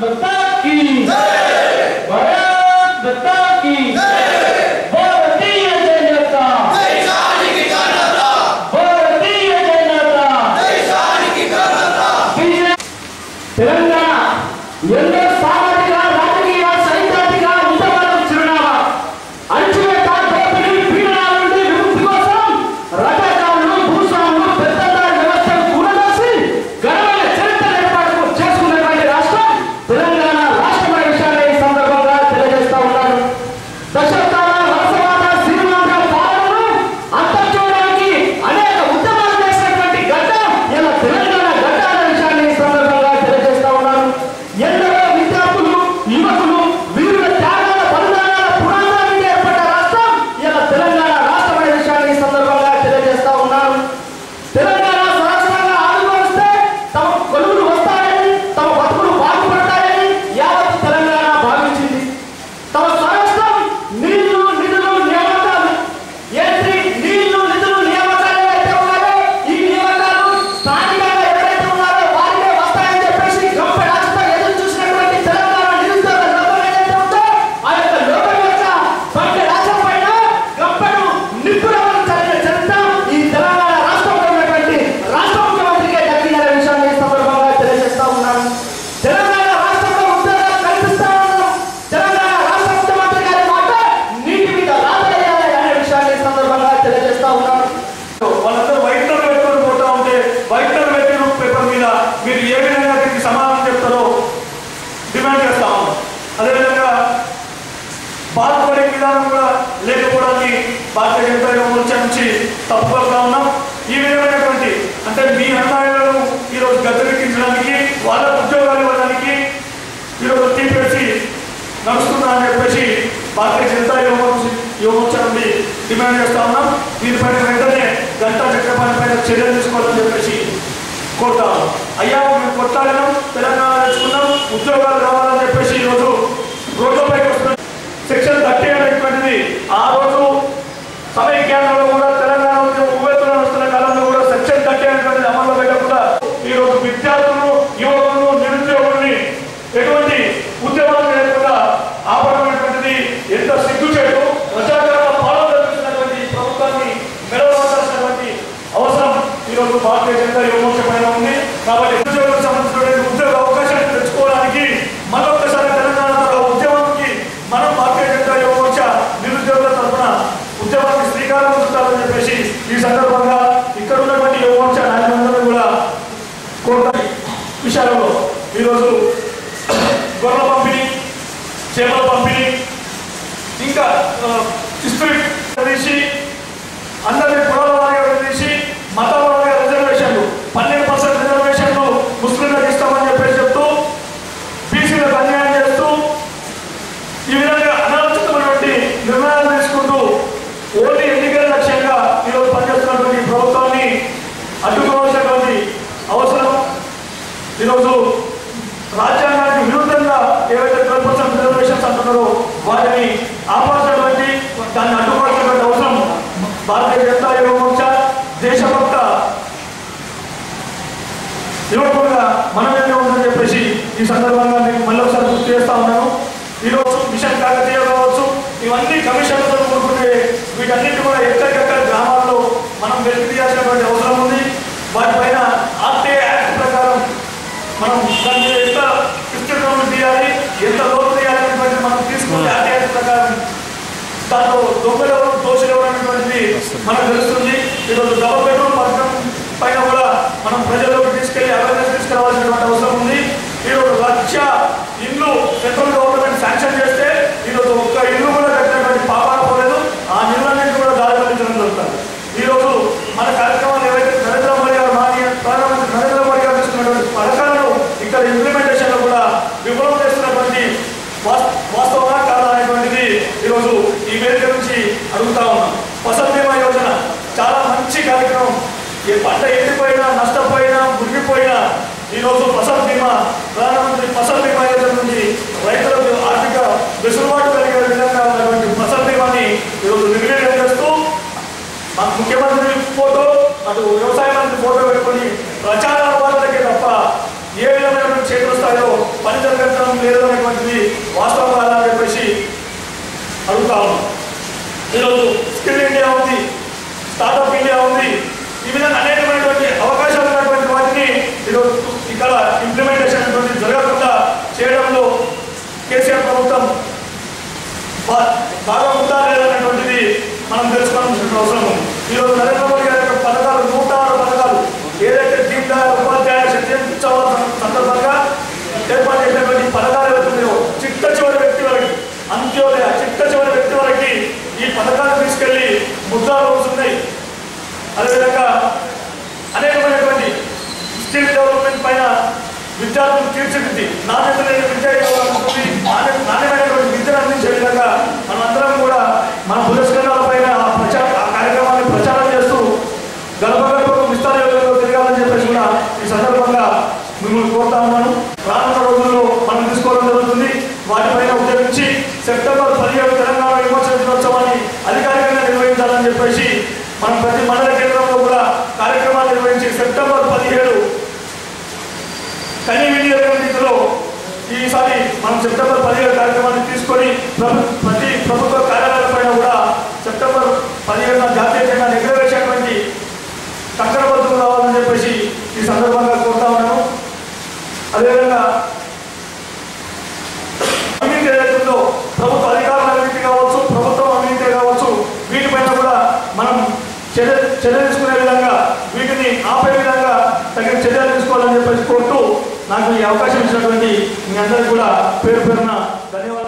माता की जय, भारत माता की जय, भारतीय जनता देशाనికి ఘనత, भारतीय जनता देशाనికి ఘనత. తెలంగాణ ఎన్నో సామాజిక రాజకీయ సైద్ధాంతిక ఉద్యమాలకు చిరునామా. అణచివేత దోపిడీ పీడనాల నుండి విముక్తి కోసం రజాకారులు భూస్వాములు పెద్దందారి వ్యవస్థను కూలదోసి ఘనమైన చరిత్ర ఏర్పాటు చేసుకున్నటువంటి రాష్ట్రం తెలంగాణ రాష్ట్రమైన విషయాన్ని ఈ సందర్భంగా తెలియజేస్తా ఉన్నాను. దశాబ్దాల వలసవాద శ్రీమంత పాలనను అంతం చేయడానికి అనేక ఉద్యమాలు చేసినటువంటి గడ్డ ఇలా తెలంగాణ గడ్డ అనే విషయాన్ని ఈ సందర్భంగా తెలియజేస్తా ఉన్నాను. ఎందరో విద్యార్థులు యువకులు వీరుల త్యాగాల బలిదానాల పురాణానికి ఏర్పడ్డ రాష్ట్రం ఇలా తెలంగాణ రాష్ట్రమైన విషయాన్ని ఈ సందర్భంగా తెలియజేస్తా ఉన్నాను. తెలంగాణ స్వరాష్ట్రంగా ఆవిర్భవిస్తే తమ కొలువులు వస్తాయని తమ బతుకులు బాగుపడతాయని యావత్ తెలంగాణ భావించింది. తమ స్వరాష్ట్రం నీళ్లు నిధులు నియామకాలు ఏంటి నీళ్లు నిధులు నియామకాలు అయితే ఉన్నారో ఈ నియామకాలు స్థానికంగా ఎవరైతే ఉన్నారో వారికే వస్తాయని చెప్పేసి గొప్ప రాష్ట్రం ఎదురు చూసినటువంటి తెలంగాణ నిరుద్యోగ లోకం ఏదైతే ఉందో ఆ యొక్క లోకం యొక్క పట్టి రాష్ట్రం పైన గొప్పను నిప్పురమని కలిగిన చరిత్ర ఈ తెలంగాణ రాష్ట్రంలో ఉన్నటువంటి రాష్ట్ర ముఖ్యమంత్రికే దక్కిందనే విషయాన్ని ఈ సందర్భంగా తెలియజేస్తా ఉన్నాను. తెలంగాణ రాష్ట్రంలో ఉద్యోగాలు కల్పిస్తా ఉన్నాం. తెలంగాణ రాష్ట్ర ముఖ్యమంత్రి గారి మాట నీటి మీద రాతలేయాలి అనే విషయాన్ని ఈ సందర్భంగా తెలియజేస్తా ఉన్నాను. వాళ్ళందరూ వైట్నర్ పెట్టుకొని పోతా ఉంటే వైట్నర్ పెట్టిన పేపర్ మీద మీరు ఏ విధంగా దీనికి సమాధానం చెప్తారో డిమాండ్ చేస్తా ఉన్నాం. అదేవిధంగా బాధపడే విధానం కూడా లేకపోవడాన్ని భారతీయ జనతా మోర్చా నుంచి తప్పుపడుతూ ఉన్నాం. ఈ విధమైనటువంటి అంటే మీ అన్యాయాలను ఈరోజు గద్దెకెక్కించడానికి వాళ్ళ ఉద్యోగాలు ఇవ్వడానికి ఈరోజు తీపేసి నడుస్తున్నా అని చెప్పేసి భారతీయ జనతా యువమోర్చా నుండి డిమాండ్ చేస్తా ఉన్నాం. దీనిపైన వెంటనే గంటా చక్రపాణి పైన చర్యలు తీసుకోవాలని చెప్పేసి కోరుతాము. అయ్యా మేము కొట్టాలను తెలంగాణ తెచ్చుకున్నాం, ఉద్యోగాలు రావాలని చెప్పేసి ఈరోజు రోడ్లపైకి వస్తున్న సెక్షన్ 30 అనేటువంటిది ఆ రోజు సమైక్యాంధ్రలో కూడా తెలంగాణ ఉవ్వెత్తున వస్తున్న కాలంలో కూడా సెక్షన్ 30 అనేటువంటిది అమల్లో పెట్టకుండా ఈరోజు విద్యార్థులు యువకులు నిరుద్యోగుల్ని ఎటువంటి ఉద్యమాలు లేకుండా ఆపడమైనటువంటిది ఎంత సిగ్గుచేటు. ప్రజాకరణ పాలన చూసినటువంటి ప్రభుత్వాన్ని మెడవలసినటువంటి అవసరం ఈరోజు భారతీయ జనతా యువమోర్చా పైన ఉంది. కాబట్టి ఉద్యోగులకు సంబంధించినటువంటి ఉద్యోగ అవకాశాన్ని తెచ్చుకోవడానికి మరొకసారి తెలంగాణ ఉద్యమానికి మనం భారతీయ జనతా యువమోర్చా నిరుద్యోగుల తరఫున ఉద్యమానికి శ్రీకారం చుట్టాలని చెప్పేసి ఈ సందర్భంగా ఇక్కడ ఉన్నటువంటి యువమోర్చా నాయకులందరూ కూడా కోరుతా విషయాలలో ఈరోజు గొర్రెల పంపిణీ, చేపల పంపిణీ, ఇంకా ఇస్త్రీ తీసి అందరినీ కులాల వారిగా తీసి మతాల వారిగా రిజర్వేషన్లు 12% రిజర్వేషన్లు ముస్లింలకు ఇస్తామని చెప్పేసి చెప్తూ బీసీలకు అన్యాయం చేస్తూ ఈ విధంగా అనాలోచితమైనటువంటి నిర్ణయాలు తీసుకుంటూ ఓన్లీ ఎన్నికల లక్ష్యంగా ఈరోజు పనిచేస్తున్నటువంటి ప్రభుత్వాన్ని అడ్డుకోవాల్సినటువంటి అవసరం. ఈరోజు రాజ్యాంగానికి విరుద్ధంగా ఏవైతే 12% రిజర్వేషన్స్ అంటున్నారో వాటిని ఆపాల్సినటువంటి దాన్ని అడ్డుకోవాల్సినటువంటి అవసరం భారతీయ జనతా యువమోర్చా దేశభక్త యువకులుగా మనమే ఉందని చెప్పేసి ఈ సందర్భంగా మీకు మళ్ళీ ఒకసారి గుర్తు చేస్తా ఉన్నాను. ఈరోజు మిషన్ కాకతీయ కావచ్చు, ఇవన్నీ కమిషన్లతో కూడుకుంటే వీటన్నిటి కూడా ఎక్కడికక్కడ గ్రామాల్లో మనం వెలికి తీయాల్సినటువంటి అవసరం ఉంది. వాటిపైన ఆర్టీఐ యాక్ట్ ప్రకారం మనం దాన్ని ఎంత విస్తృతంగా తీయాలి, ఎంత లోతు తీయాలి అనేటువంటి మనం తీసుకునే ఆర్టీఐ యాక్ట్ ప్రకారం దాంట్లో దొంగలు ఎవరు దోషులు ఎవరు అనేటువంటిది మనకు తెలుస్తుంది. ఈరోజు డబుల్ బెడ్రూమ్ పథకం పైన కూడా మనం ప్రజల్లోకి తీసుకెళ్లి అవేర్నెస్ తీసుకురావాల్సినటువంటి అవసరం ఉంది. ఈరోజు 1,00,000 ఇల్లు సెంట్రల్ గవర్నమెంట్ శాంక్షన్ చేస్తే ఈరోజు ఒక్క ఇల్లు కూడా కట్టినటువంటి పాపాలు పోలేదు. ఆ నిధులన్నింటినీ కూడా దారి మళ్లించడం జరుగుతుంది. ఈరోజు మన కార్యక్రమాలు ఏవైతే నరేంద్ర మోడీ గారు ప్రధానమంత్రి నరేంద్ర మోడీ గారు తీసుకున్నటువంటి పథకాలను ఇక్కడ ఇంప్లిమెంటేషన్లో కూడా విఫలం చేస్తున్నటువంటి వాస్తవంగా కాదా అనేటువంటిది ఈరోజు ఈ వేదిక నుంచి అడుగుతా ఉన్నాం. ఫసల్ బీమా యోజన చాలా మంచి కార్యక్రమం. ఏ పంట ఎండిపోయినా నష్టపోయినా విద్యార్థులు తీర్చిదిద్ది నాణ్యత లేని విద్య ఇవ్వాలనుకుంటుంది. నాణ్యమైనటువంటి విద్యను అందించే విధంగా మనమందరం కూడా మన పురస్కారాలపైన ఆ కార్యక్రమాన్ని ప్రచారం చేస్తూ గర్భగర్భకు విస్తారంలో తిరగాలని చెప్పేసి కూడా ఈ సందర్భంగా మిమ్మల్ని కోరుతా ఉన్నాను. రానున్న రోజుల్లో మనం తీసుకోవడం జరుగుతుంది. వాటిపైన ఉద్యోగించి సెప్టెంబర్ 17 తెలంగాణ విమోచన దినోత్సవాన్ని అధికారికంగా నిర్వహించాలని చెప్పేసి మనం ప్రతి మండల కేంద్రంలో కూడా కార్యక్రమాలు నిర్వహించి సెప్టెంబర్ 17 కనీవిని రీతిలో ఈసారి మనం సెప్టెంబర్ 17 కార్యక్రమాన్ని తీసుకొని ప్రతి ప్రభుత్వ కార్యాలయాలపైన కూడా సెప్టెంబర్ 17న జాతీయ జెండా ఎగురవేసేటువంటి కంకణబద్దులు రావాలని చెప్పేసి ఈ సందర్భంగా కోరుతా ఉన్నాను. అదేవిధంగా అవినీతి ఏదైతుందో ప్రభుత్వ అధికారుల అవినీతి కావచ్చు, ప్రభుత్వం అవినీతి కావచ్చు, వీటిపైన కూడా మనం చర్య తీసుకునే విధంగా వీటిని ఆపే విధంగా తగిన చర్యలు తీసుకోవాలని చెప్పేసి కోరుతూ నాకు ఈ అవకాశం ఇచ్చినటువంటి మీ అందరికీ కూడా పేరు పేరున ధన్యవాదాలు.